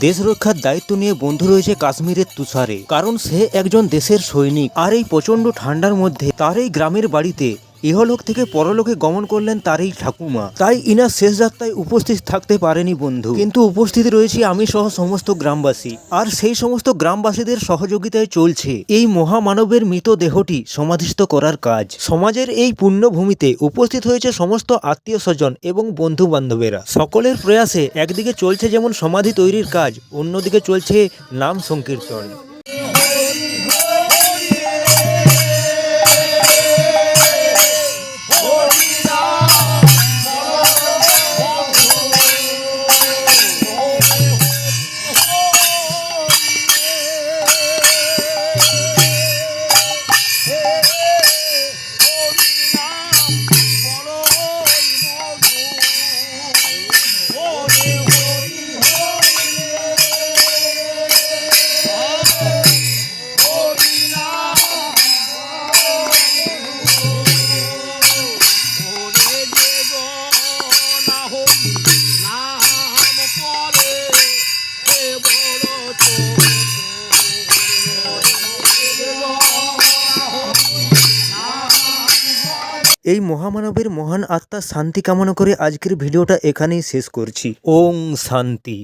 দেশ রক্ষার দায়িত্ব নিয়ে বন্ধু রয়েছে কাশ্মীরের তুষারে, কারণ সে একজন দেশের সৈনিক। আর এই প্রচন্ড ঠান্ডার মধ্যে তার এই গ্রামের বাড়িতে ইহলোক থেকে পরলোকে গমন করলেন তার এই ঠাকুমা। তাই ইনার শেষ যাত্রায় উপস্থিত থাকতে পারেনি বন্ধু, কিন্তু উপস্থিত রয়েছি আমি সহ সমস্ত গ্রামবাসী। আর সেই সমস্ত গ্রামবাসীদের সহযোগিতায় চলছে এই মহামানবের মৃতদেহটি সমাধিস্থ করার কাজ। সমাজের এই পুণ্যভূমিতে উপস্থিত হয়েছে সমস্ত আত্মীয় স্বজন এবং বন্ধু বান্ধবেরা। সকলের প্রয়াসে একদিকে চলছে যেমন সমাধি তৈরির কাজ, অন্যদিকে চলছে নাম সংকীর্তন। এই মহামানবের মহান আত্মার শান্তি কামনা করে আজকের ভিডিওটা এখানেই শেষ করছি। ওং শান্তি।